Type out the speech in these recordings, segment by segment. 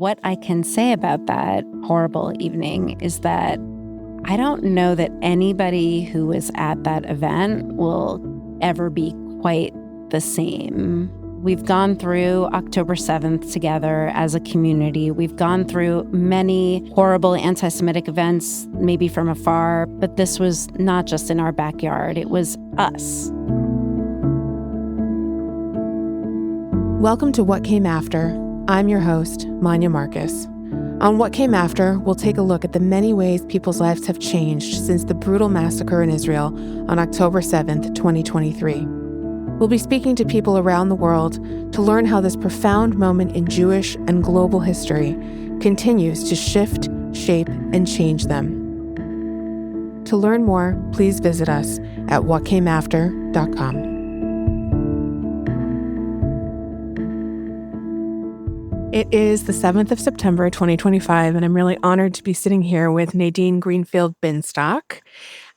What I can say about that horrible evening is that I don't know that anybody who was at that event will ever be quite the same. We've gone through October 7th together as a community. We've gone through many horrible anti-Semitic events, maybe from afar, but this was not just in our backyard, it was us. Welcome to What Came After. I'm your host, Manya Marcus. On What Came After, we'll take a look at the many ways people's lives have changed since the brutal massacre in Israel on October 7th, 2023. We'll be speaking to people around the world to learn how this profound moment in Jewish and global history continues to shift, shape, and change them. To learn more, please visit us at whatcameafter.com. It is the 7th of September, 2025, and I'm really honored to be sitting here with Nadine Greenfield-Binstock.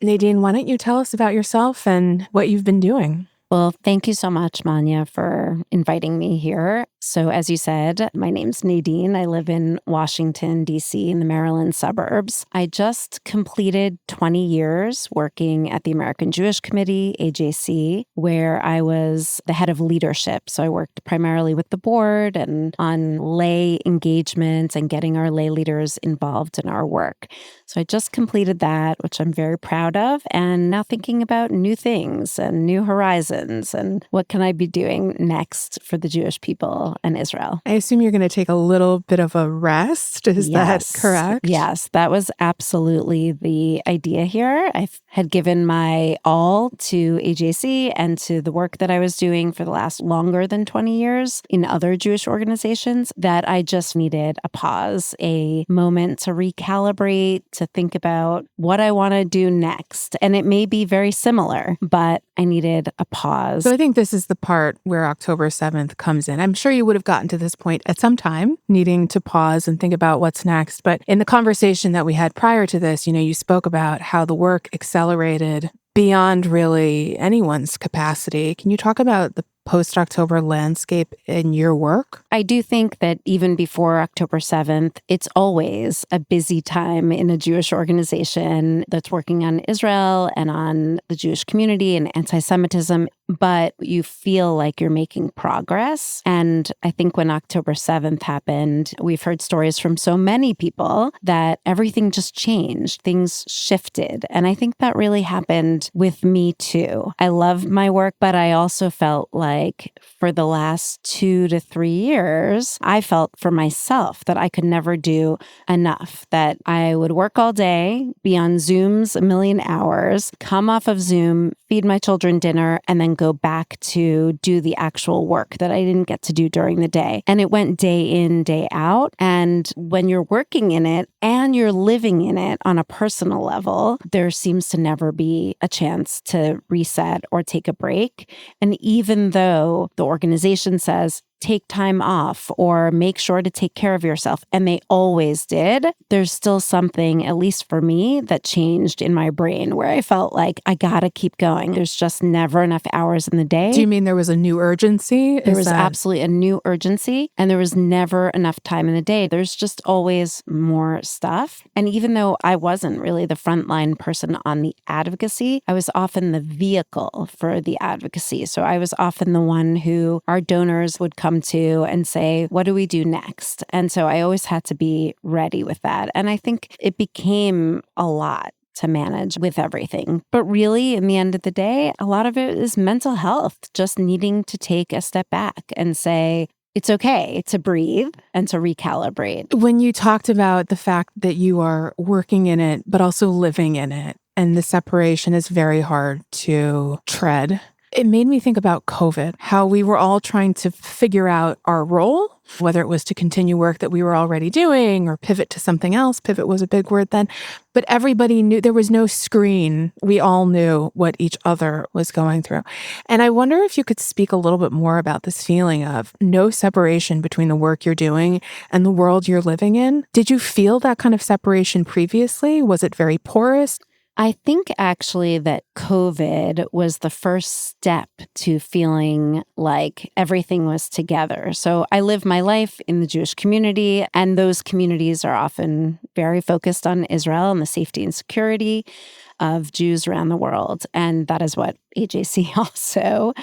Nadine, why don't you tell us about yourself and what you've been doing? Well, thank you so much, Manya, for inviting me here. So as you said, my name's Nadine. I live in Washington, D.C., in the Maryland suburbs. I just completed 20 years working at the American Jewish Committee, AJC, where I was the head of leadership. So I worked primarily with the board and on lay engagement and getting our lay leaders involved in our work. So I just completed that, which I'm very proud of, and now thinking about new things and new horizons and what can I be doing next for the Jewish people and Israel. I assume you're going to take a little bit of a rest. Is that correct? Yes, that was absolutely the idea here. I had given my all to AJC and to the work that I was doing for the last longer than 20 years in other Jewish organizations, that I just needed a pause, a moment to recalibrate, to think about what I want to do next. And it may be very similar, but I needed a pause. So I think this is the part where October 7th comes in. I'm sure you would have gotten to this point at some time, needing to pause and think about what's next. But in the conversation that we had prior to this, you spoke about how the work accelerated beyond really anyone's capacity. Can you talk about the post-October landscape in your work? I do think that even before October 7th, it's always a busy time in a Jewish organization that's working on Israel and on the Jewish community and anti-Semitism, but you feel like you're making progress. And I think when October 7th happened, we've heard stories from so many people that everything just changed, things shifted. And I think that really happened with me too. I love my work, but I also felt like for the last 2 to 3 years, I felt for myself that I could never do enough, that I would work all day, be on Zooms a million hours, come off of Zoom, feed my children dinner, and then go back to do the actual work that I didn't get to do during the day. And it went day in, day out. And when you're working in it and you're living in it on a personal level, there seems to never be a chance to reset or take a break. And even though the organization says, take time off or make sure to take care of yourself, and they always did, there's still something, at least for me, that changed in my brain where I felt like I gotta keep going. There's just never enough hours in the day. Do you mean there was a new urgency? There was absolutely a new urgency, and there was never enough time in the day. There's just always more stuff. And even though I wasn't really the frontline person on the advocacy, I was often the vehicle for the advocacy. So I was often the one who our donors would come to and say, what do we do next? And so I always had to be ready with that. And I think it became a lot to manage with everything. But really, in the end of the day, a lot of it is mental health, just needing to take a step back and say, it's okay to breathe and to recalibrate. When you talked about the fact that you are working in it, but also living in it, and the separation is very hard to tread, it made me think about COVID, how we were all trying to figure out our role, whether it was to continue work that we were already doing or pivot to something else. Pivot was a big word then. But everybody knew, there was no screen. We all knew what each other was going through. And I wonder if you could speak a little bit more about this feeling of no separation between the work you're doing and the world you're living in. Did you feel that kind of separation previously? Was it very porous? I think actually that COVID was the first step to feeling like everything was together. So I live my life in the Jewish community, and those communities are often very focused on Israel and the safety and security of Jews around the world. And that is what AJC also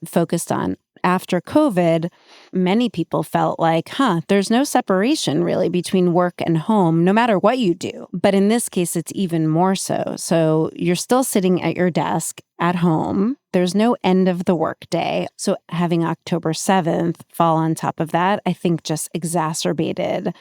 focused on. After COVID, many people felt like, there's no separation really between work and home, no matter what you do. But in this case, it's even more so. So you're still sitting at your desk at home. There's no end of the workday. So having October 7th fall on top of that, I think just exacerbated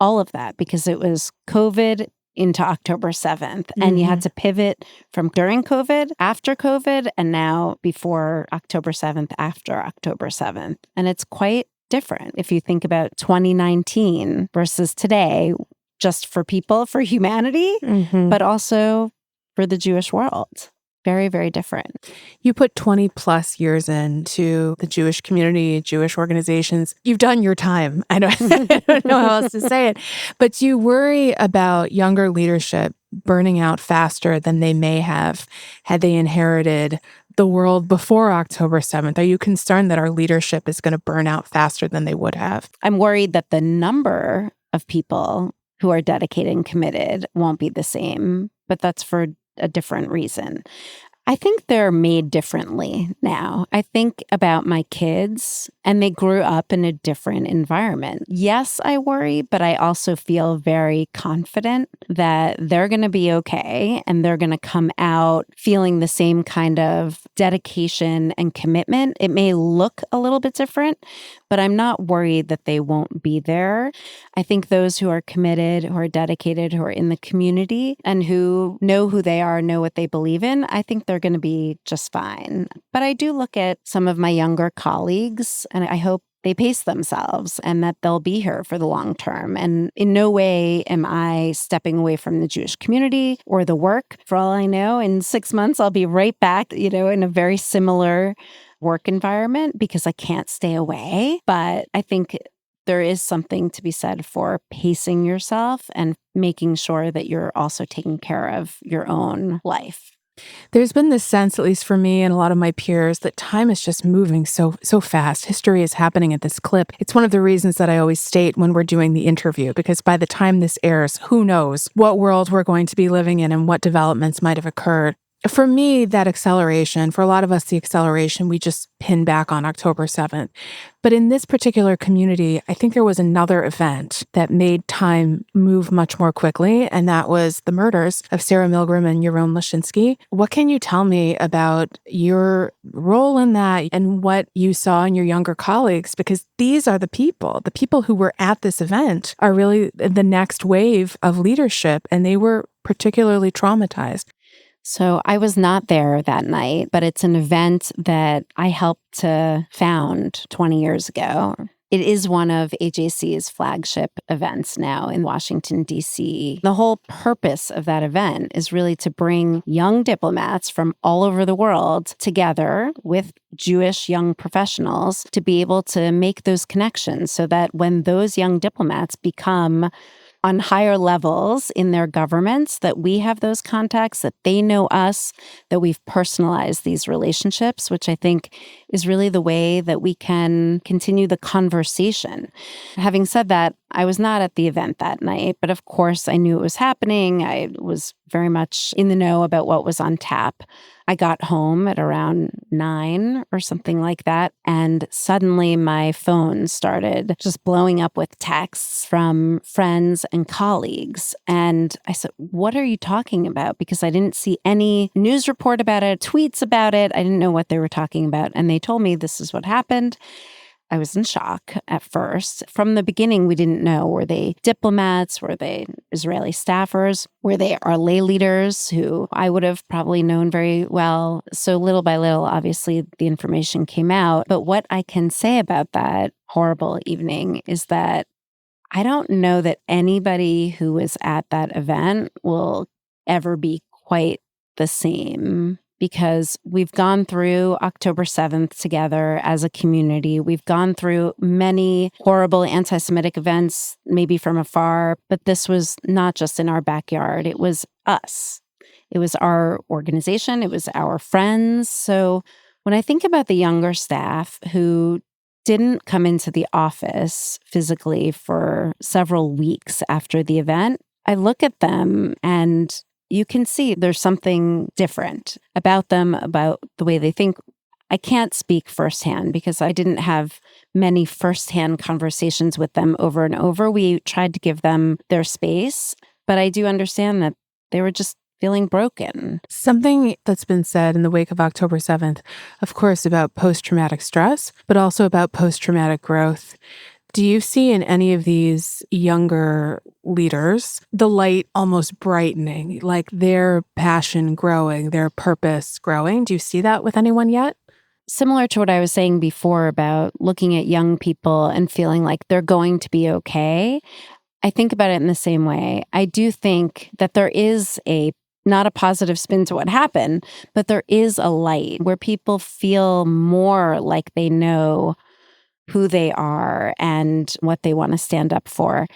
all of that because it was COVID into October 7th. And you had to pivot from during COVID, after COVID, and now before October 7th, after October 7th. And it's quite different if you think about 2019 versus today, just for people, for humanity, but also for the Jewish world. Very, very different. You put 20 plus years into the Jewish community, Jewish organizations. You've done your time. I don't know how else to say it. But you worry about younger leadership burning out faster than they may have had they inherited the world before October 7th. Are you concerned that our leadership is going to burn out faster than they would have? I'm worried that the number of people who are dedicated and committed won't be the same, but that's for a different reason. I think they're made differently now. I think about my kids, and they grew up in a different environment. Yes, I worry, but I also feel very confident that they're going to be okay, and they're going to come out feeling the same kind of dedication and commitment. It may look a little bit different, but I'm not worried that they won't be there. I think those who are committed, who are dedicated, who are in the community, and who know who they are, know what they believe in, I think they're going to be just fine. But I do look at some of my younger colleagues, and I hope they pace themselves and that they'll be here for the long term. And in no way am I stepping away from the Jewish community or the work. For all I know, in 6 months, I'll be right back, in a very similar work environment because I can't stay away. But I think there is something to be said for pacing yourself and making sure that you're also taking care of your own life. There's been this sense, at least for me and a lot of my peers, that time is just moving so fast. History is happening at this clip. It's one of the reasons that I always state when we're doing the interview, because by the time this airs, who knows what world we're going to be living in and what developments might have occurred. For me, that acceleration, for a lot of us, the acceleration, we just pin back on October 7th. But in this particular community, I think there was another event that made time move much more quickly, and that was the murders of Sarah Milgrim and Yaron Leschinsky. What can you tell me about your role in that and what you saw in your younger colleagues? Because these are the people who were at this event are really the next wave of leadership, and they were particularly traumatized. So I was not there that night, but it's an event that I helped to found 20 years ago. It is one of AJC's flagship events now in Washington, D.C. The whole purpose of that event is really to bring young diplomats from all over the world together with Jewish young professionals to be able to make those connections so that when those young diplomats become on higher levels in their governments, that we have those contacts, that they know us, that we've personalized these relationships, which I think is really the way that we can continue the conversation. Having said that, I was not at the event that night, but of course I knew it was happening. I was very much in the know about what was on tap. I got home at around 9 or something like that, and suddenly my phone started just blowing up with texts from friends and colleagues. And I said, "What are you talking about?" Because I didn't see any news report about it, tweets about it. I didn't know what they were talking about. And they told me this is what happened. I was in shock at first. From the beginning, we didn't know. Were they diplomats? Were they Israeli staffers? Were they our lay leaders who I would have probably known very well? So little by little, obviously, the information came out. But what I can say about that horrible evening is that I don't know that anybody who was at that event will ever be quite the same, because we've gone through October 7th together as a community. We've gone through many horrible anti-Semitic events, maybe from afar, but this was not just in our backyard. It was us. It was our organization. It was our friends. So when I think about the younger staff who didn't come into the office physically for several weeks after the event, I look at them and you can see there's something different about them, about the way they think. I can't speak firsthand because I didn't have many firsthand conversations with them over and over. We tried to give them their space, but I do understand that they were just feeling broken. Something that's been said in the wake of October 7th, of course, about post-traumatic stress, but also about post-traumatic growth. Do you see in any of these younger leaders the light almost brightening, like their passion growing, their purpose growing? Do you see that with anyone yet? Similar to what I was saying before about looking at young people and feeling like they're going to be okay, I think about it in the same way. I do think that there is not a positive spin to what happened, but there is a light where people feel more like they know who they are and what they want to stand up for.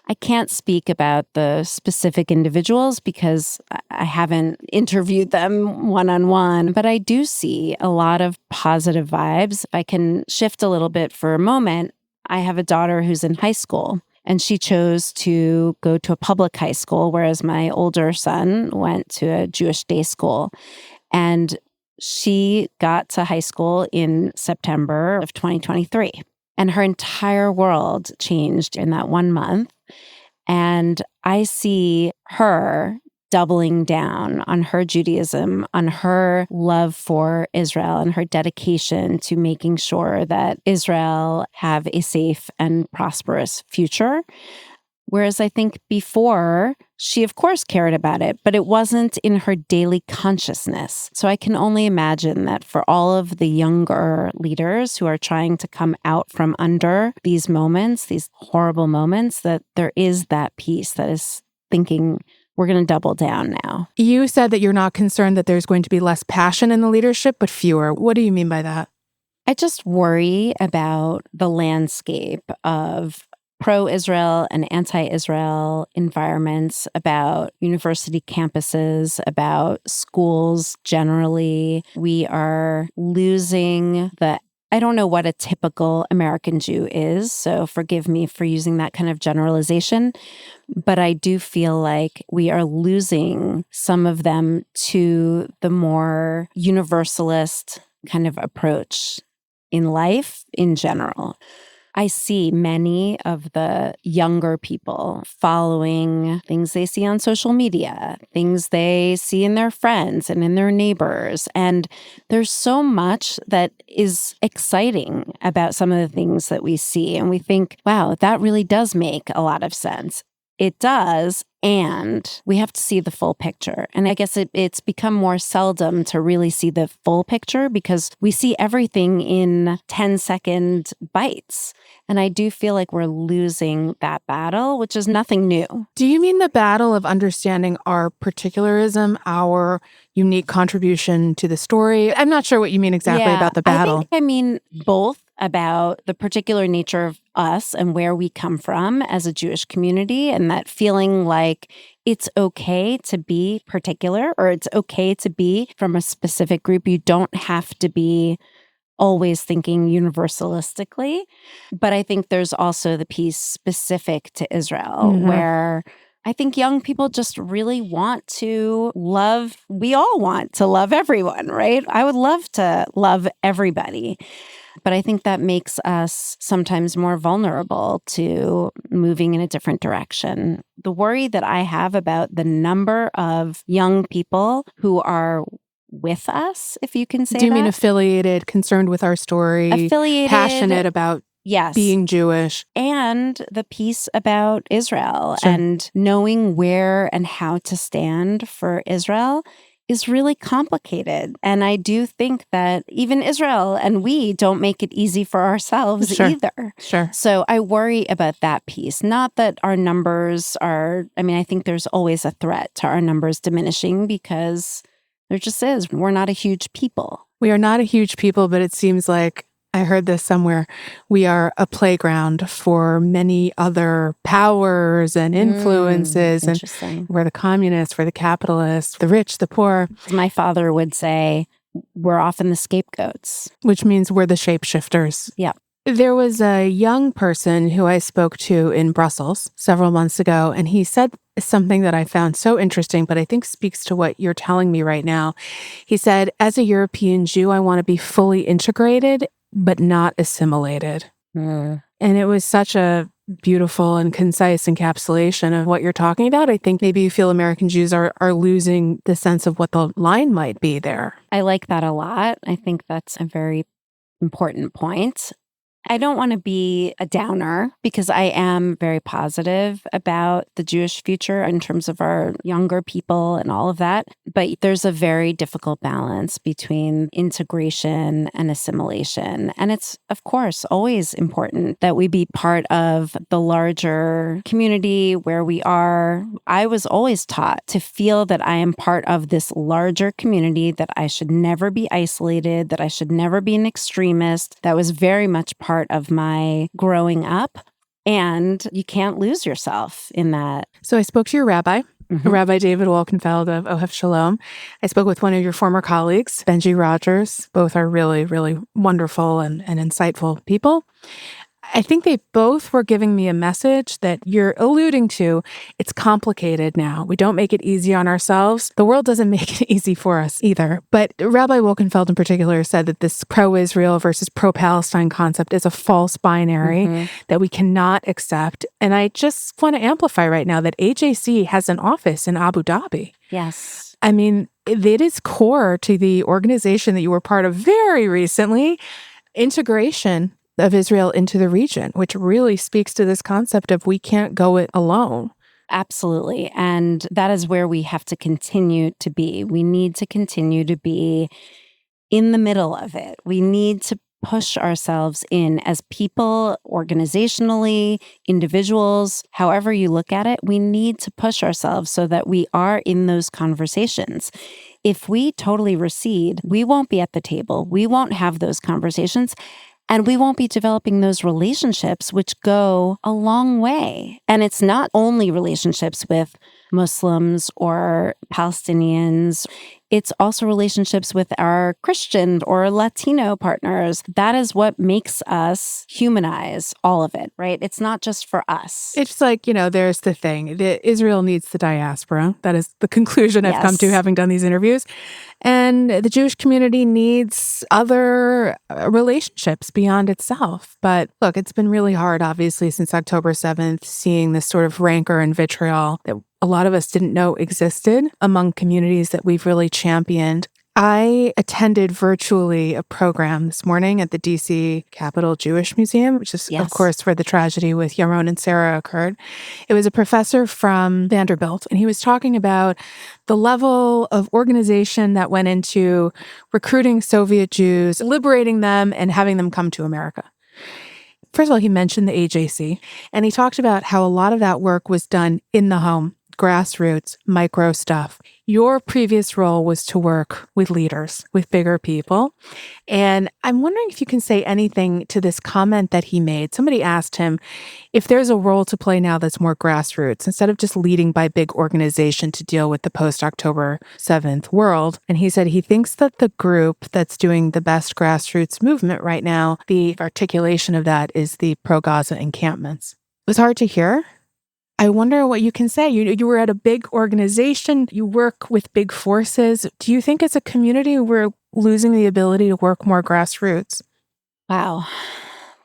I can't speak about the specific individuals because I haven't interviewed them one-on-one, but I do see a lot of positive vibes. If I can shift a little bit for a moment, I have a daughter who's in high school, and she chose to go to a public high school, whereas my older son went to a Jewish day school. And she got to high school in September of 2023. And her entire world changed in that 1 month. And I see her doubling down on her Judaism, on her love for Israel, and her dedication to making sure that Israel have a safe and prosperous future. Whereas I think before, she of course cared about it, but it wasn't in her daily consciousness. So I can only imagine that for all of the younger leaders who are trying to come out from under these moments, these horrible moments, that there is that piece that is thinking, we're going to double down now. You said that you're not concerned that there's going to be less passion in the leadership, but fewer. What do you mean by that? I just worry about the landscape of pro-Israel and anti-Israel environments, about university campuses, about schools generally. We are losing I don't know what a typical American Jew is, so forgive me for using that kind of generalization, but I do feel like we are losing some of them to the more universalist kind of approach in life in general. I see many of the younger people following things they see on social media, things they see in their friends and in their neighbors. And there's so much that is exciting about some of the things that we see. And we think, wow, that really does make a lot of sense. It does. And we have to see the full picture. And I guess it's become more seldom to really see the full picture because we see everything in 10-second bites. And I do feel like we're losing that battle, which is nothing new. Do you mean the battle of understanding our particularism, our unique contribution to the story? I'm not sure what you mean exactly about the battle. I mean both, about the particular nature of us and where we come from as a Jewish community, and that feeling like it's okay to be particular or it's okay to be from a specific group. You don't have to be always thinking universalistically. But I think there's also the piece specific to Israel where I think young people just really want to love. We all want to love everyone, right? I would love to love everybody. But I think that makes us sometimes more vulnerable to moving in a different direction. The worry that I have about the number of young people who are with us, if you can say that. Do you mean affiliated, concerned with our story, affiliated, passionate about yes, being Jewish? And the piece about Israel and knowing where and how to stand for Israel is really complicated. And I do think that even Israel and we don't make it easy for ourselves either. So I worry about that piece. Not that our numbers are, I think there's always a threat to our numbers diminishing because there just is. We're not a huge people. We are not a huge people, but it seems like I heard this somewhere. We are a playground for many other powers and influences. And Interesting. we're the communists, we're the capitalists, the rich, the poor. My father would say, we're often the scapegoats. Which means we're the shapeshifters. Yeah. There was a young person who I spoke to in Brussels several months ago, and he said something that I found so interesting, but I think speaks to what you're telling me right now. He said, as a European Jew, I want to be fully integrated, but not assimilated. And it was such a beautiful and concise encapsulation of what you're talking about. I think maybe you feel American Jews are losing the sense of what the line might be there. I like that a lot. I think that's a very important point. I don't want to be a downer because I am very positive about the Jewish future in terms of our younger people and all of that. But there's a very difficult balance between integration and assimilation. And it's, of course, always important that we be part of the larger community where we are. I was always taught to feel that I am part of this larger community, that I should never be isolated, that I should never be an extremist. That was very much part of my growing up. And you can't lose yourself in that. So I spoke to your rabbi, Rabbi David Wolkenfeld of Ohef Shalom. I spoke with one of your former colleagues, Benji Rogers. Both are really, really wonderful and insightful people. I think they both were giving me a message that you're alluding to. It's complicated now. We don't make it easy on ourselves. The world doesn't make it easy for us either. But Rabbi Wolkenfeld in particular said that this pro-Israel versus pro-Palestine concept is a false binary that we cannot accept. And I just want to amplify right now that AJC has an office in Abu Dhabi. Yes. I mean, it is core to the organization that you were part of very recently, integration of Israel into the region, which really speaks to this concept of we can't go it alone. Absolutely. And that is where we have to continue to be. We need to continue to be in the middle of it. We need to push ourselves in as people, organizationally, individuals, however you look at it. We need to push ourselves so that we are in those conversations. If we totally recede, we won't be at the table. We won't have those conversations. And we won't be developing those relationships, which go a long way. And it's not only relationships with Muslims or Palestinians. It's also relationships with our Christian or Latino partners. That is what makes us humanize all of it, right? It's not just for us. It's like, there's the thing. Israel needs the diaspora. That is the conclusion I've come to having done these interviews. And the Jewish community needs other relationships beyond itself. But look, it's been really hard, obviously, since October 7th, seeing this sort of rancor and vitriol that a lot of us didn't know existed among communities that we've really championed. I attended virtually a program this morning at the DC Capitol Jewish Museum, which is, of course, where the tragedy with Yaron and Sarah occurred. It was a professor from Vanderbilt, and he was talking about the level of organization that went into recruiting Soviet Jews, liberating them, and having them come to America. First of all, he mentioned the AJC, and he talked about how a lot of that work was done in the home. Grassroots, micro stuff. Your previous role was to work with leaders, with bigger people. And I'm wondering if you can say anything to this comment that he made. Somebody asked him if there's a role to play now that's more grassroots, instead of just leading by big organization to deal with the post-October 7th world. And he said he thinks that the group that's doing the best grassroots movement right now, the articulation of that is the pro-Gaza encampments. It was hard to hear. I wonder what you can say. You were at a big organization. You work with big forces. Do you think as a community we're losing the ability to work more grassroots? Wow,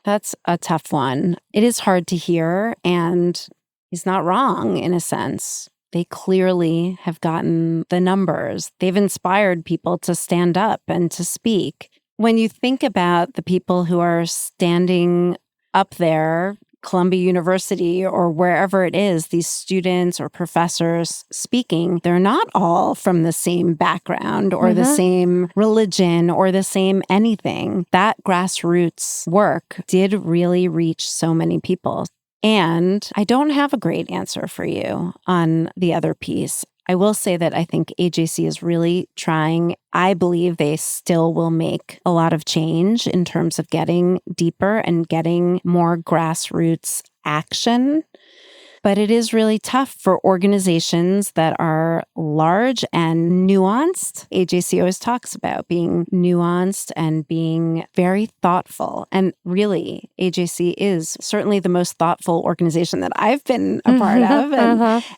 that's a tough one. It is hard to hear, and he's not wrong in a sense. They clearly have gotten the numbers. They've inspired people to stand up and to speak. When you think about the people who are standing up there, Columbia University or wherever it is, these students or professors speaking, they're not all from the same background or the same religion or the same anything. That grassroots work did really reach so many people. And I don't have a great answer for you on the other piece. I will say that I think AJC is really trying. I believe they still will make a lot of change in terms of getting deeper and getting more grassroots action. But it is really tough for organizations that are large and nuanced. AJC always talks about being nuanced and being very thoughtful. And really, AJC is certainly the most thoughtful organization that I've been a part of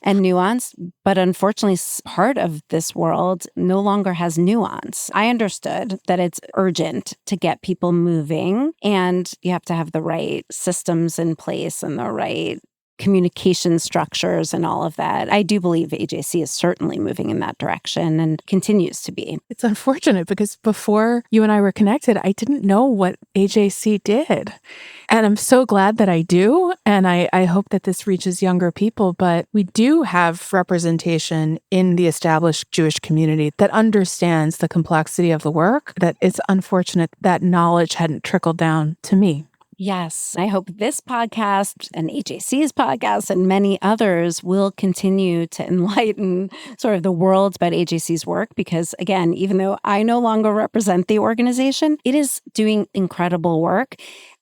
and nuanced. But unfortunately, part of this world no longer has nuance. I understood that it's urgent to get people moving, and you have to have the right systems in place and the right communication structures and all of that. I do believe AJC is certainly moving in that direction and continues to be. It's unfortunate because before you and I were connected, I didn't know what AJC did. And I'm so glad that I do. And I hope that this reaches younger people. But we do have representation in the established Jewish community that understands the complexity of the work, that it's unfortunate that knowledge hadn't trickled down to me. Yes. I hope this podcast and AJC's podcast and many others will continue to enlighten sort of the world about AJC's work because, again, even though I no longer represent the organization, it is doing incredible work.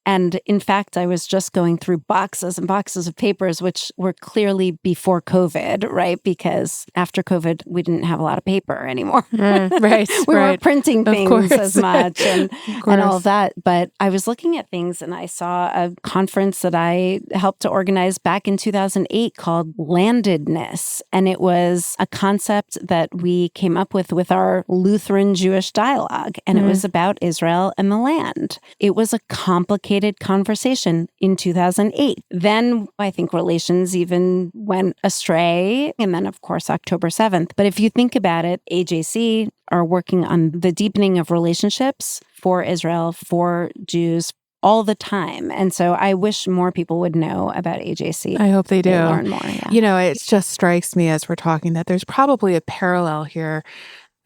And in fact, I was just going through boxes and boxes of papers, which were clearly before COVID, right? Because after COVID, we didn't have a lot of paper anymore. Right. We weren't printing things as much and all of that. But I was looking at things and I saw a conference that I helped to organize back in 2008 called Landedness. And it was a concept that we came up with our Lutheran Jewish dialogue. And it was about Israel and the land. It was a complicated conversation in 2008. Then I think relations even went astray. And then, of course, October 7th. But if you think about it, AJC are working on the deepening of relationships for Israel, for Jews, all the time. And so I wish more people would know about AJC. I hope they do. Learn more. Yeah. You know, it just strikes me as we're talking that there's probably a parallel here.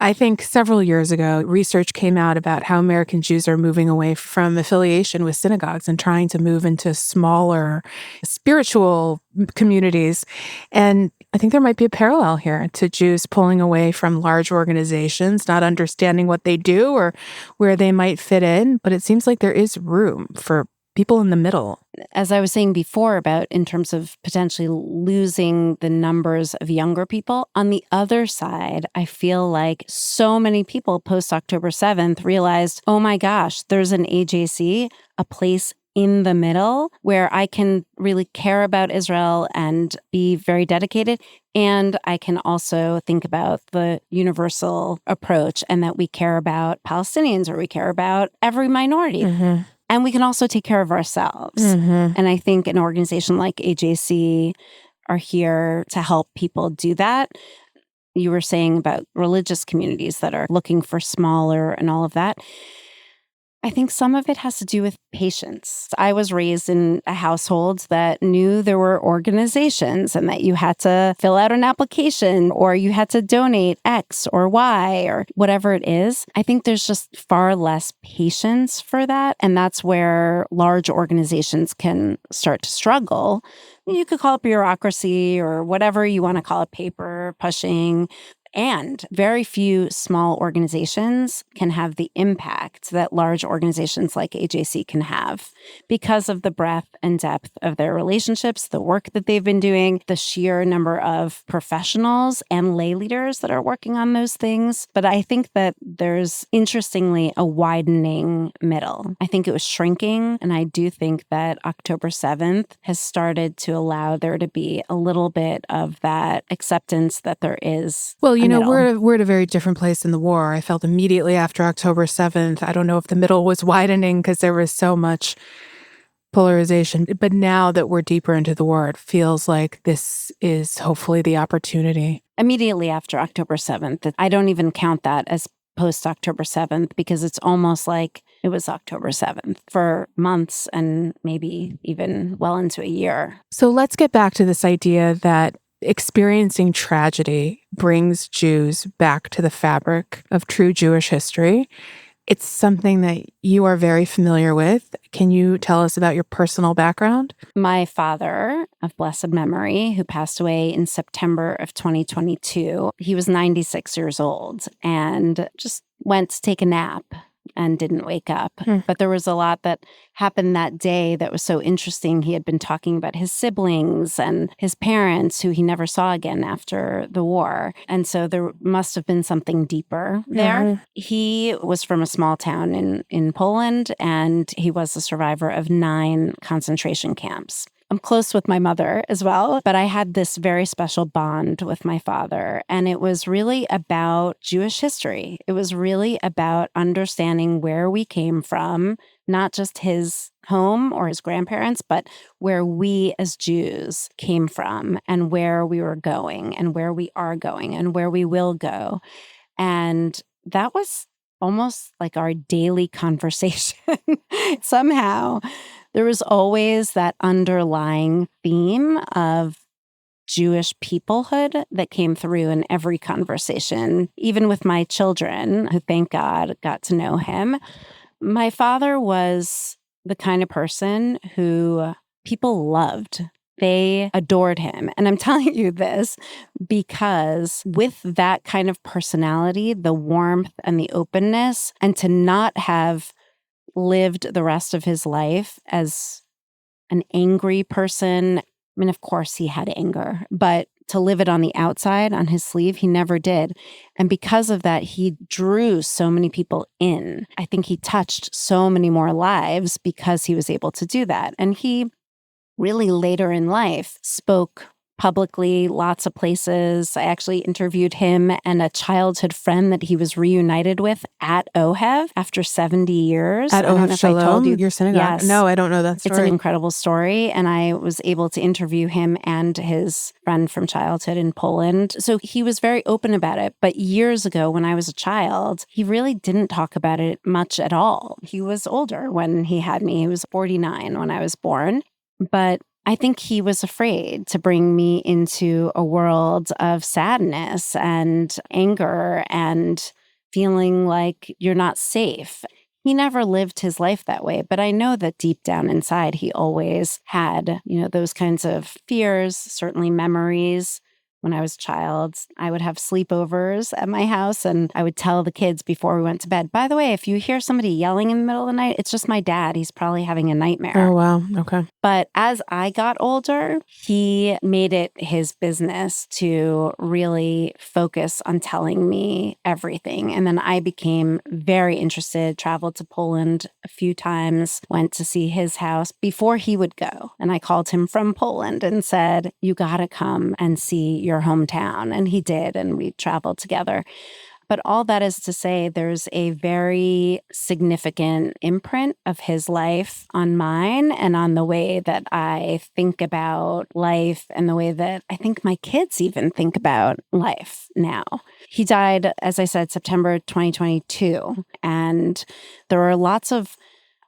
I think several years ago, research came out about how American Jews are moving away from affiliation with synagogues and trying to move into smaller spiritual communities. And I think there might be a parallel here to Jews pulling away from large organizations, not understanding what they do or where they might fit in. But it seems like there is room for people in the middle. As I was saying before about in terms of potentially losing the numbers of younger people, on the other side, I feel like so many people post-October 7th realized, oh my gosh, there's an AJC, a place in the middle where I can really care about Israel and be very dedicated. And I can also think about the universal approach and that we care about Palestinians or we care about every minority. And we can also take care of ourselves. And I think an organization like AJC are here to help people do that. You were saying about religious communities that are looking for smaller and all of that. I think some of it has to do with patience. I was raised in a household that knew there were organizations and that you had to fill out an application or you had to donate X or Y or whatever it is. I think there's just far less patience for that. And that's where large organizations can start to struggle. You could call it bureaucracy or whatever you want to call it, paper pushing. And very few small organizations can have the impact that large organizations like AJC can have because of the breadth and depth of their relationships, the work that they've been doing, the sheer number of professionals and lay leaders that are working on those things. But I think that there's, interestingly, a widening middle. I think it was shrinking. And I do think that October 7th has started to allow there to be a little bit of that acceptance that there is. Well, you know, we're at a very different place in the war. I felt immediately after October 7th, I don't know if the middle was widening because there was so much polarization. But now that we're deeper into the war, it feels like this is hopefully the opportunity. Immediately after October 7th, I don't even count that as post-October 7th because it's almost like it was October 7th for months and maybe even well into a year. So let's get back to this idea that experiencing tragedy brings Jews back to the fabric of true Jewish history. It's something that you are very familiar with. Can you tell us about your personal background? My father, of blessed memory, who passed away in September of 2022, he was 96 years old and just went to take a nap and didn't wake up. But there was a lot that happened that day that was so interesting. He had been talking about his siblings and his parents, who he never saw again after the war. And so there must have been something deeper there. He was from a small town in Poland, and he was a survivor of 9 concentration camps. I'm close with my mother as well, but I had this very special bond with my father. And it was really about Jewish history. It was really about understanding where we came from, not just his home or his grandparents, but where we as Jews came from and where we were going and where we are going and where we will go. And that was almost like our daily conversation. Somehow, there was always that underlying theme of Jewish peoplehood that came through in every conversation, even with my children, who, thank God, got to know him. My father was the kind of person who people loved. They adored him. And I'm telling you this because with that kind of personality, the warmth and the openness, and to not have lived the rest of his life as an angry person. I mean, of course he had anger, but to live it on the outside, on his sleeve, he never did. And because of that, he drew so many people in. I think he touched so many more lives because he was able to do that. And he really later in life spoke publicly, lots of places. I actually interviewed him and a childhood friend that he was reunited with at OHEV after 70 years. At OHEV Shalom, your synagogue? Yes. No, I don't know that story. It's an incredible story. And I was able to interview him and his friend from childhood in Poland. So he was very open about it. But years ago, when I was a child, he really didn't talk about it much at all. He was older when he had me. He was 49 when I was born. But I think he was afraid to bring me into a world of sadness and anger and feeling like you're not safe. He never lived his life that way, but I know that deep down inside, he always had, those kinds of fears, certainly memories. When I was a child, I would have sleepovers at my house, and I would tell the kids before we went to bed, by the way, if you hear somebody yelling in the middle of the night, it's just my dad. He's probably having a nightmare. Oh, wow. Okay. But as I got older, he made it his business to really focus on telling me everything. And then I became very interested, traveled to Poland a few times, went to see his house before he would go. And I called him from Poland and said, you got to come and see your hometown. And he did, and we traveled together. But all that is to say, there's a very significant imprint of his life on mine and on the way that I think about life and the way that I think my kids even think about life now. He died, as I said, September 2022. And there are lots of,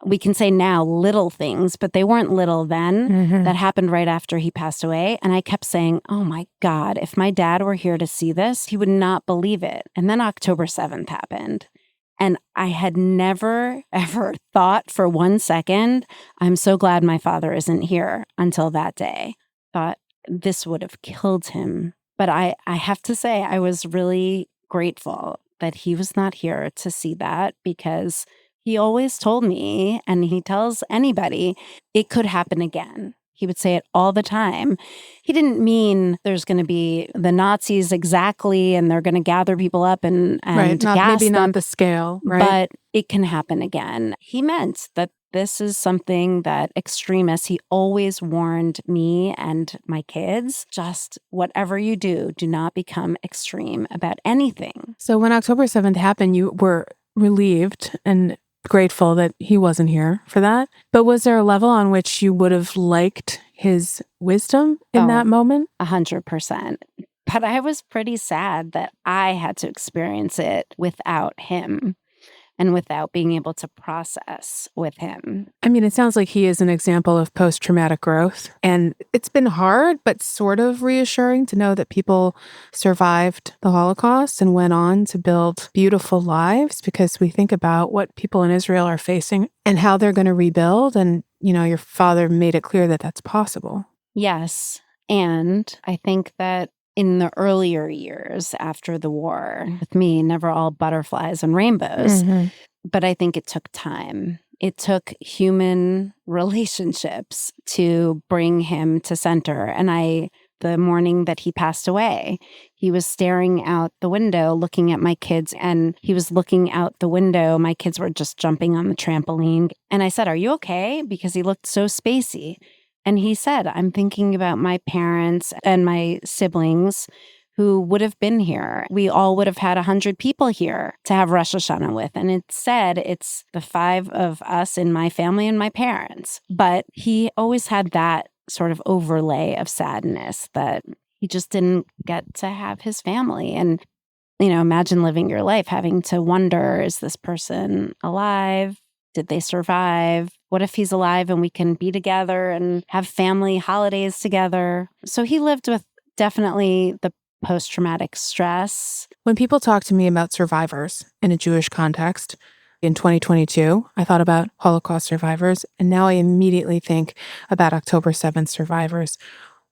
we can say now, little things, but they weren't little then, that happened right after he passed away. And I kept saying, oh my God, if my dad were here to see this, he would not believe it. And then October 7th happened. And I had never, ever thought for 1 second, I'm so glad my father isn't here until that day. Thought this would have killed him. But I have to say, I was really grateful that he was not here to see that, because he always told me, and he tells anybody, it could happen again. He would say it all the time. He didn't mean there's going to be the Nazis exactly, and they're going to gather people up and right. gas Maybe them, not the scale, right? But it can happen again. He meant that this is something that extremists, he always warned me and my kids, just whatever you do, do not become extreme about anything. So when October 7th happened, you were relieved and grateful that he wasn't here for that. But was there a level on which you would have liked his wisdom in that moment? 100%. But I was pretty sad that I had to experience it without him. and without being able to process with him. I mean, it sounds like he is an example of post-traumatic growth. And it's been hard, but sort of reassuring to know that people survived the Holocaust and went on to build beautiful lives, because we think about what people in Israel are facing and how they're going to rebuild. And, your father made it clear that that's possible. Yes. And I think that in the earlier years after the war, with me, never all butterflies and rainbows, but I think it took time. It took human relationships to bring him to center. And the morning that he passed away, he was staring out the window looking at my kids, and he was looking out the window. My kids were just jumping on the trampoline. And I said, "Are you okay?" Because he looked so spacey. And he said, "I'm thinking about my parents and my siblings who would have been here. We all would have had 100 people here to have Rosh Hashanah with." And it said it's the 5 of us in my family and my parents. But he always had that sort of overlay of sadness that he just didn't get to have his family. And, imagine living your life having to wonder, is this person alive? Did they survive? What if he's alive and we can be together and have family holidays together? So he lived with definitely the post-traumatic stress. When people talk to me about survivors in a Jewish context, in 2022, I thought about Holocaust survivors, and now I immediately think about October 7th survivors.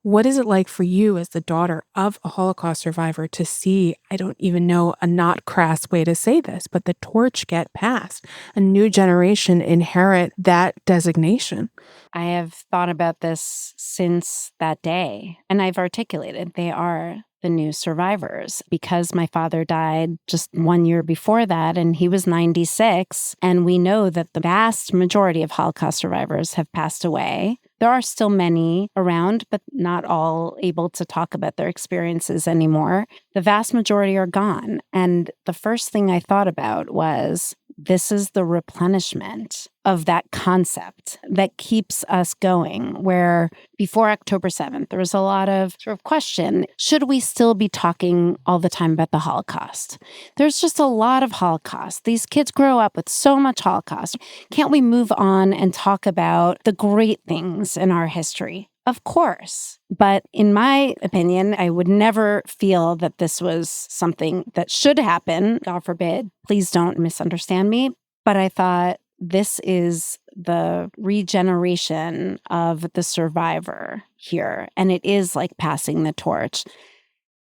What is it like for you as the daughter of a Holocaust survivor to see, I don't even know a not crass way to say this, but the torch get passed, a new generation inherit that designation? I have thought about this since that day, and I've articulated they are the new survivors, because my father died just 1 year before that, and he was 96. And we know that the vast majority of Holocaust survivors have passed away. There are still many around, but not all able to talk about their experiences anymore. The vast majority are gone. And the first thing I thought about was, this is the replenishment of that concept that keeps us going, where before October 7th, there was a lot of sort of question, should we still be talking all the time about the Holocaust? There's just a lot of Holocaust. These kids grow up with so much Holocaust. Can't we move on and talk about the great things in our history? Of course. But in my opinion, I would never feel that this was something that should happen. God forbid. Please don't misunderstand me. But I thought, this is the regeneration of the survivor here. And it is like passing the torch.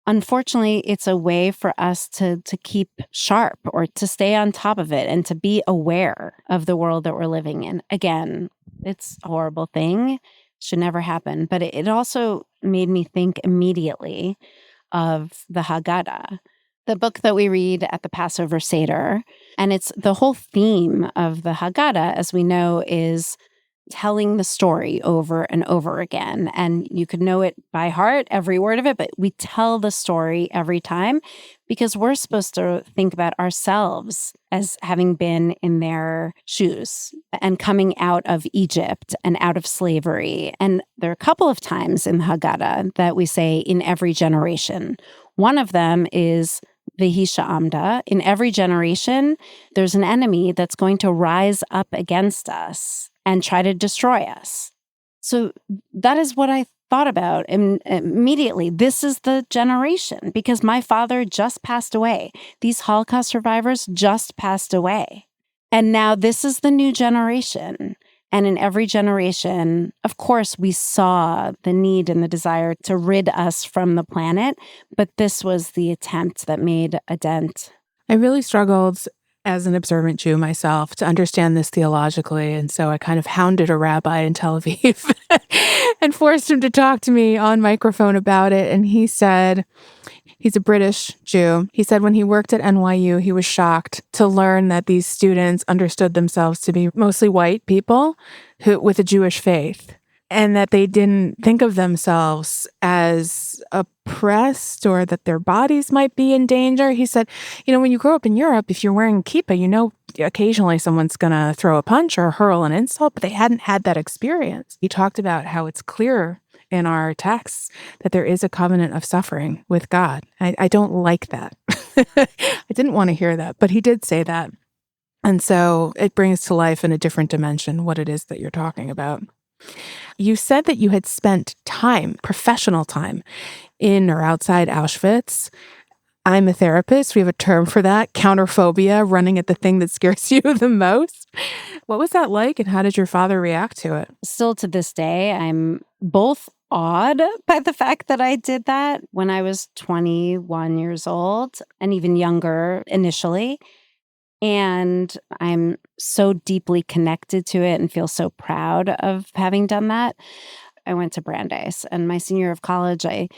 Unfortunately, it's a way for us to keep sharp or to stay on top of it and to be aware of the world that we're living in. Again, it's a horrible thing. Should never happen. But it also made me think immediately of the Haggadah, the book that we read at the Passover Seder. And it's the whole theme of the Haggadah, as we know, is telling the story over and over again. And you could know it by heart, every word of it, but we tell the story every time because we're supposed to think about ourselves as having been in their shoes and coming out of Egypt and out of slavery. And there are a couple of times in the Haggadah that we say in every generation. One of them is V'hi Sha'amda. In every generation, there's an enemy that's going to rise up against us and try to destroy us. So that is what I thought about immediately. This is the generation, because my father just passed away. These Holocaust survivors just passed away. And now this is the new generation. And in every generation, of course, we saw the need and the desire to rid us from the planet, but this was the attempt that made a dent. I really struggled as an observant Jew myself to understand this theologically. And so I kind of hounded a rabbi in Tel Aviv and forced him to talk to me on microphone about it. And he said, he's a British Jew. He said when he worked at NYU, he was shocked to learn that these students understood themselves to be mostly white people with a Jewish faith, and that they didn't think of themselves as oppressed or that their bodies might be in danger. He said, when you grow up in Europe, if you're wearing kippah, occasionally someone's going to throw a punch or hurl an insult, but they hadn't had that experience. He talked about how it's clear in our texts that there is a covenant of suffering with God. I don't like that. I didn't want to hear that, but he did say that. And so it brings to life in a different dimension what it is that you're talking about. You said that you had spent time, professional time, in or outside Auschwitz. I'm a therapist. We have a term for that, counterphobia, running at the thing that scares you the most. What was that like, and how did your father react to it? Still to this day, I'm both awed by the fact that I did that when I was 21 years old and even younger initially. And I'm so deeply connected to it and feel so proud of having done that. I went to Brandeis, and my senior year of college, I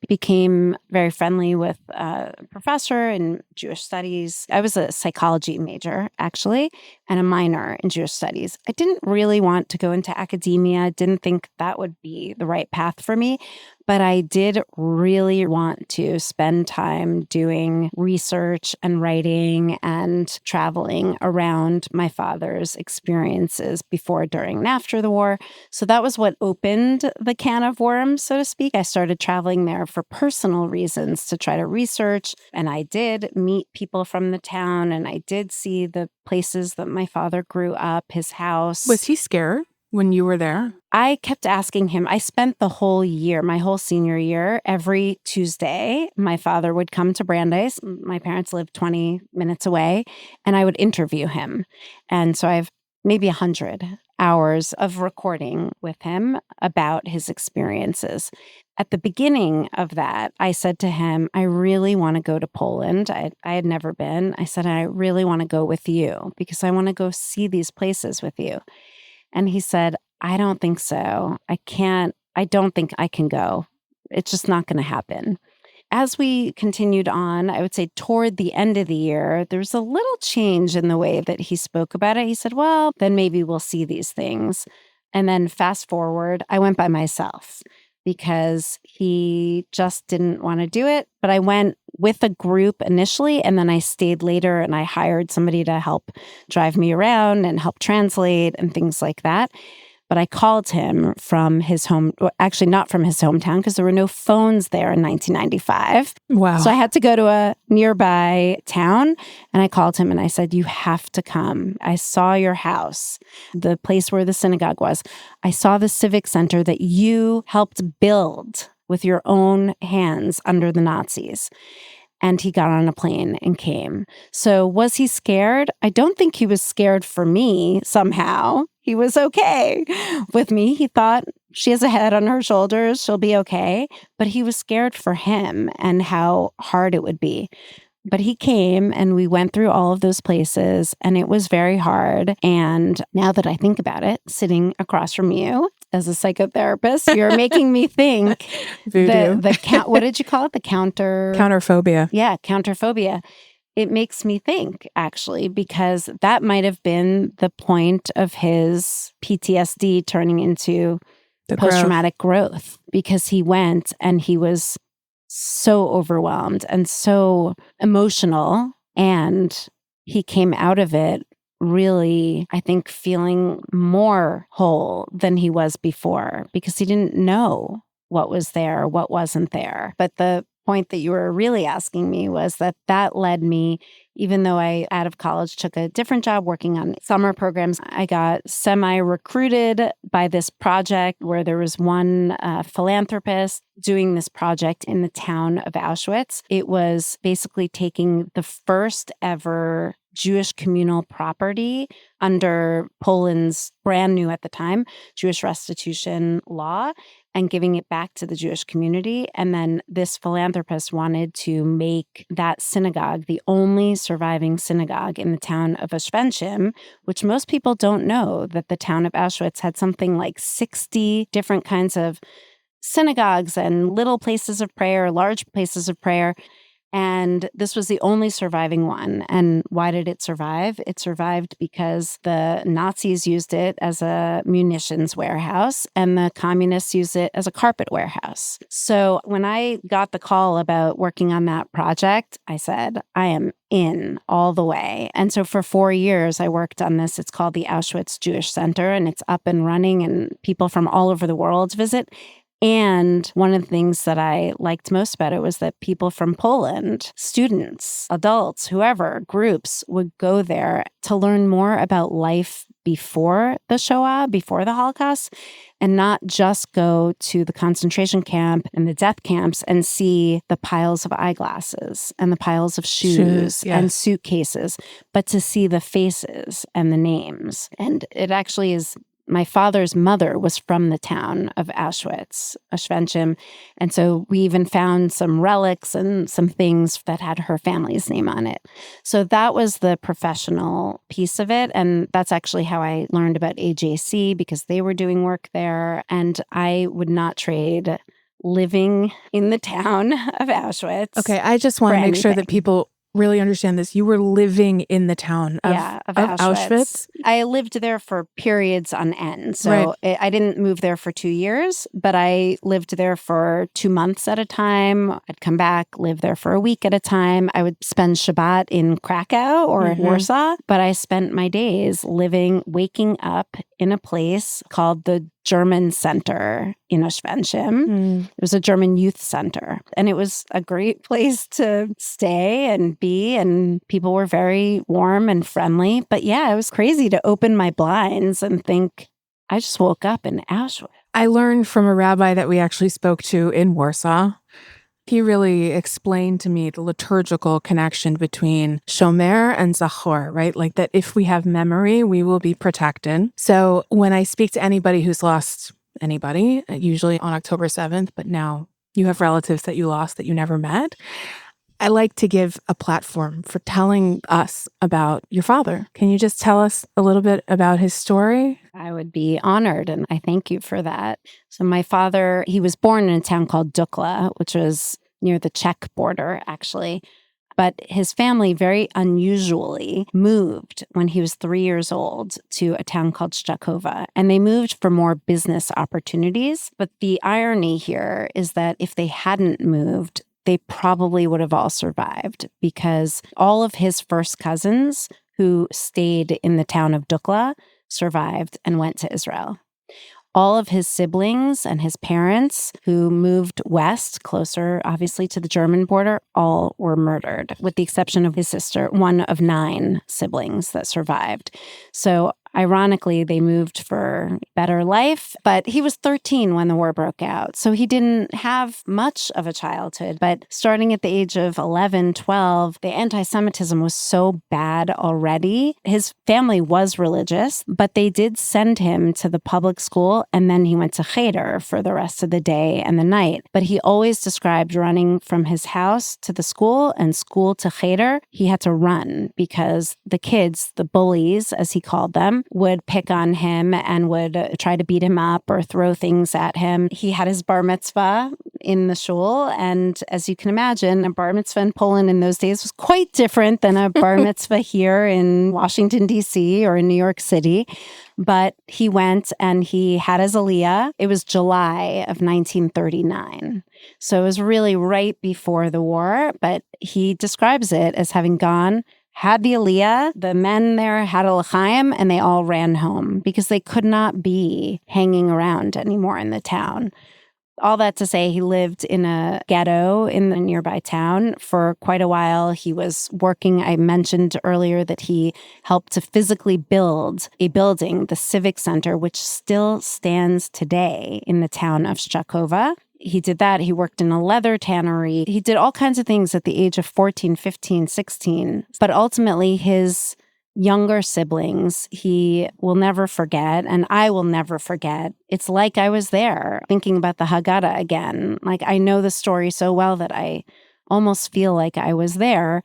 became very friendly with a professor in Jewish studies. I was a psychology major, actually, and a minor in Jewish studies. I didn't really want to go into academia, didn't think that would be the right path for me, but I did really want to spend time doing research and writing and traveling around my father's experiences before, during, and after the war. So that was what opened the can of worms, so to speak. I started traveling there for personal reasons to try to research. And I did meet people from the town, and I did see the places that my father grew up, his house. Was he scared when you were there? I kept asking him. I spent the whole year, my whole senior year, every Tuesday, my father would come to Brandeis. My parents lived 20 minutes away, and I would interview him. And so I have maybe 100 hours of recording with him about his experiences. At the beginning of that, I said to him, I really want to go to Poland. I had never been. I said, I really want to go with you because I want to go see these places with you. And he said, I don't think so. I don't think I can go. It's just not going to happen. As we continued on, I would say toward the end of the year, there was a little change in the way that he spoke about it. He said, well, then maybe we'll see these things. And then fast forward, I went by myself because he just didn't want to do it. But I went with a group initially, and then I stayed later and I hired somebody to help drive me around and help translate and things like that. But I called him from his home, actually not from his hometown, because there were no phones there in 1995. Wow. So I had to go to a nearby town, and I called him and I said, you have to come. I saw your house, the place where the synagogue was. I saw the civic center that you helped build with your own hands under the Nazis. And he got on a plane and came. So was he scared? I don't think he was scared for me somehow. He was okay with me. He thought, she has a head on her shoulders, she'll be okay. But he was scared for him and how hard it would be. But he came and we went through all of those places, and it was very hard. And now that I think about it, sitting across from you as a psychotherapist, you're making me think what did you call it? Counterphobia. Yeah, counterphobia. It makes me think, actually, because that might have been the point of his PTSD turning into The post-traumatic growth, because he went and he was so overwhelmed and so emotional, and he came out of it really, I think, feeling more whole than he was before, because he didn't know what was there, what wasn't there. But the point that you were really asking me was that led me, even though I, out of college, took a different job working on summer programs, I got semi-recruited by this project where there was one philanthropist doing this project in the town of Auschwitz. It was basically taking the first ever Jewish communal property under Poland's brand new at the time Jewish restitution law and giving it back to the Jewish community. And then this philanthropist wanted to make that synagogue the only surviving synagogue in the town of Oswiecim, which most people don't know, that the town of Auschwitz had something like 60 different kinds of synagogues and little places of prayer, large places of prayer. And this was the only surviving one. And why did it survive? It survived because the Nazis used it as a munitions warehouse and the communists used it as a carpet warehouse. So when I got the call about working on that project, I said, I am in all the way. And so for 4 years, I worked on this. It's called the Auschwitz Jewish Center, and it's up and running, and people from all over the world visit. And one of the things that I liked most about it was that people from Poland, students, adults, whoever, groups would go there to learn more about life before the Shoah, before the Holocaust, and not just go to the concentration camp and the death camps and see the piles of eyeglasses and the piles of shoes and suitcases, but to see the faces and the names. And it actually is, my father's mother was from the town of Auschwitz, Oswiecim. And so we even found some relics and some things that had her family's name on it. So that was the professional piece of it. And that's actually how I learned about AJC, because they were doing work there. And I would not trade living in the town of Auschwitz. Okay, I just want to make sure that people really understand this. You were living in the town of Auschwitz. I lived there for periods on end. So I didn't move there for 2 years, but I lived there for 2 months at a time. I'd come back, live there for a week at a time. I would spend Shabbat in Krakow or in Warsaw, but I spent my days waking up in a place called the German Center in Oswiecim. It was a German youth center, and it was a great place to stay and be, and people were very warm and friendly. But yeah, it was crazy to open my blinds and think, I just woke up in Auschwitz. I learned from a rabbi that we actually spoke to in Warsaw. He really explained to me the liturgical connection between Shomer and Zachor, right? Like that if we have memory, we will be protected. So when I speak to anybody who's lost anybody, usually on October 7th, but now you have relatives that you lost that you never met, I like to give a platform for telling us about your father. Can you just tell us a little bit about his story? I would be honored, and I thank you for that. So my father, he was born in a town called Dukla, which was near the Czech border, actually. But his family very unusually moved when he was 3 years old to a town called Szczekova. And they moved for more business opportunities. But the irony here is that if they hadn't moved, they probably would have all survived, because all of his first cousins who stayed in the town of Dukla survived and went to Israel. All of his siblings and his parents who moved west, closer, obviously, to the German border, all were murdered, with the exception of his sister, one of 9 siblings that survived. So ironically, they moved for better life, but he was 13 when the war broke out. So he didn't have much of a childhood. But starting at the age of 11, 12, the anti-Semitism was so bad already. His family was religious, but they did send him to the public school, and then he went to cheder for the rest of the day and the night. But he always described running from his house to the school and school to cheder. He had to run because the kids, the bullies, as he called them, would pick on him and would try to beat him up or throw things at him. He had his bar mitzvah in the shul. And as you can imagine, a bar mitzvah in Poland in those days was quite different than a bar mitzvah here in Washington, D.C. or in New York City. But he went and he had his aliyah. It was July of 1939. So it was really right before the war. But he describes it as having gone, had the aliyah, the men there had a l'chaim, and they all ran home because they could not be hanging around anymore in the town. All that to say, he lived in a ghetto in the nearby town for quite a while. He was working. I mentioned earlier that he helped to physically build a building, the Civic Center, which still stands today in the town of Szczekova. He did that. He worked in a leather tannery. He did all kinds of things at the age of 14, 15, 16. But ultimately, his younger siblings, he will never forget, and I will never forget. It's like I was there thinking about the Haggadah again. Like, I know the story so well that I almost feel like I was there.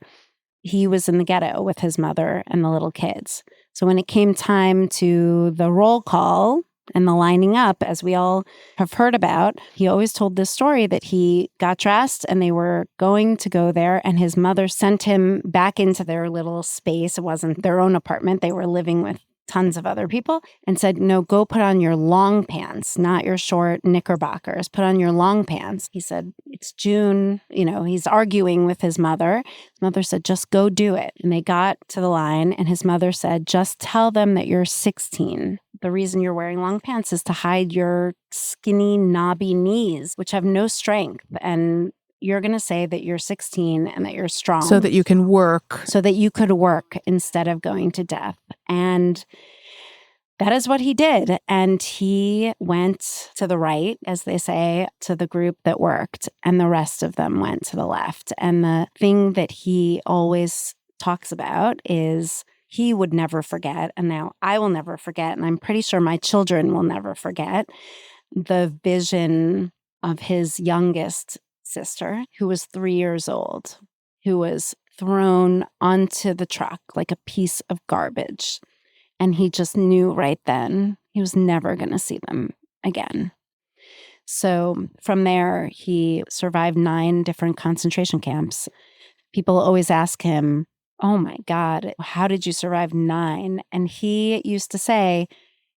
He was in the ghetto with his mother and the little kids. So when it came time to the roll call and the lining up, as we all have heard about, he always told this story that he got dressed and they were going to go there, and his mother sent him back into their little space. It wasn't their own apartment. They were living with tons of other people, and said, no, go put on your long pants, not your short knickerbockers. Put on your long pants. He said, it's June. He's arguing with his mother. His mother said, just go do it. And they got to the line, and his mother said, just tell them that you're 16. the reason you're wearing long pants is to hide your skinny, knobby knees, which have no strength. And you're going to say that you're 16 and that you're strong. So that you can work. So that you could work instead of going to death. And that is what he did. And he went to the right, as they say, to the group that worked, and the rest of them went to the left. And the thing that he always talks about is he would never forget, and now I will never forget, and I'm pretty sure my children will never forget, the vision of his youngest sister, who was 3 years old, who was thrown onto the truck like a piece of garbage. And he just knew right then he was never going to see them again. So from there, he survived 9 different concentration camps. People always ask him, oh my God, how did you survive 9? And he used to say,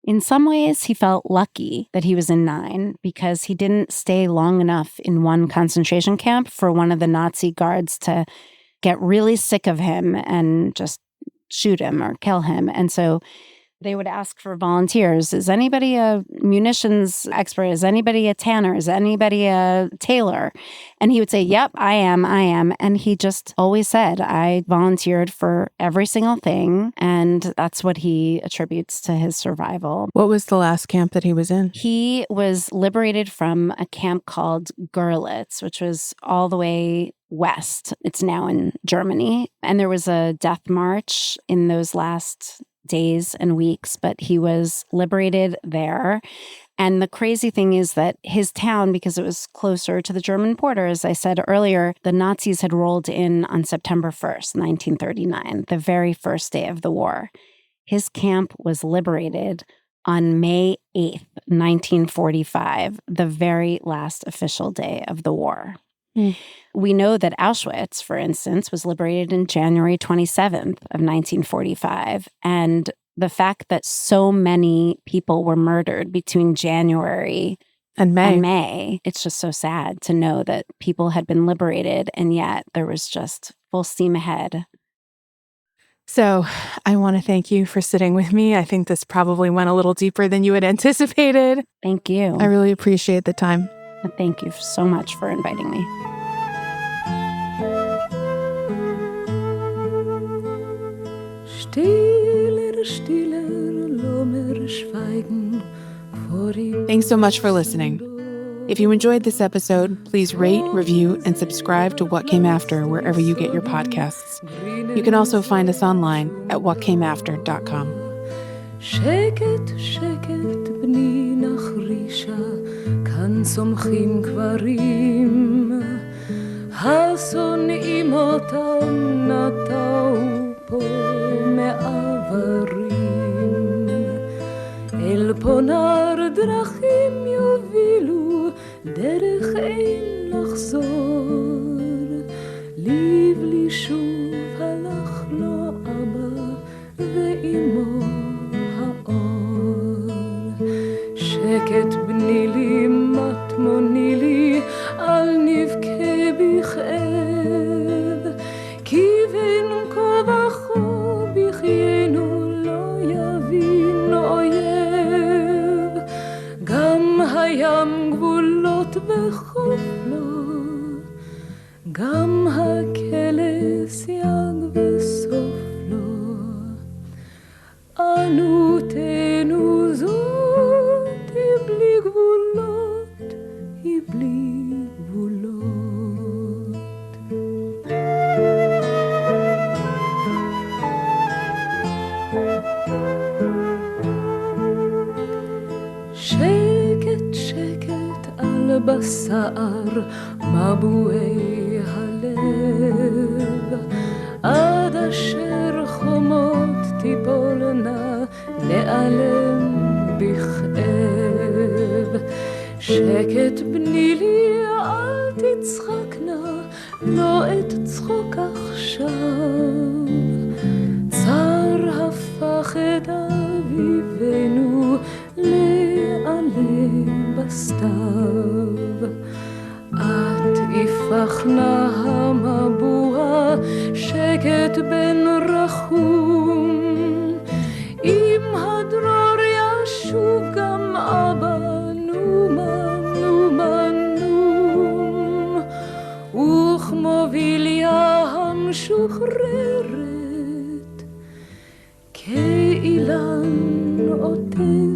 in some ways, he felt lucky that he was in 9 because he didn't stay long enough in one concentration camp for one of the Nazi guards to get really sick of him and just shoot him or kill him. And so they would ask for volunteers. Is anybody a munitions expert? Is anybody a tanner? Is anybody a tailor? And he would say, yep, I am. And he just always said, I volunteered for every single thing. And that's what he attributes to his survival. What was the last camp that he was in? He was liberated from a camp called Görlitz, which was all the way west. It's now in Germany. And there was a death march in those last days and weeks, but he was liberated there. And the crazy thing is that his town, because it was closer to the German border, as I said earlier, the Nazis had rolled in on September 1st, 1939, the very first day of the war. His camp was liberated on May 8th, 1945, the very last official day of the war. We know that Auschwitz, for instance, was liberated in January 27th of 1945. And the fact that so many people were murdered between January and May, it's just so sad to know that people had been liberated and yet there was just full steam ahead. So I want to thank you for sitting with me. I think this probably went a little deeper than you had anticipated. Thank you. I really appreciate the time. Thank you so much for inviting me. Thanks so much for listening. If you enjoyed this episode, please rate, review, and subscribe to What Came After wherever you get your podcasts. You can also find us online at whatcameafter.com. שקט, שקט, בני נחרישה, כאן צומחים קברים. השונאים אותם נטעו פה מעברים. אל פונר דרכים יובילו, דרך אין לחזור. לבלי שוב הלך לו אבא ואימו האור. שקט בני לי, מטמוני לי, אל נבכה בכאב, כי בין כה וכה בחיינו לא יבין אויב. גם הים גבולות וחוף לו, גם הכלא סייג וסוף לו. ענותנו זאת היא בלי גבולות, היא בלי גבולות. שקט שקט על בשר מבועי הלב, עד אשר חומות תיפולנה נעלם בכאב. שקט בני לי, אל תצחקנה, לא אצחוק עכשיו. צר הפך את אביבנו לעלה בסתיו. את יפחנה המבוע, שקט בן רחום, אם הדרור ישב וכמו ביליה המשוחררת כאילן עוטף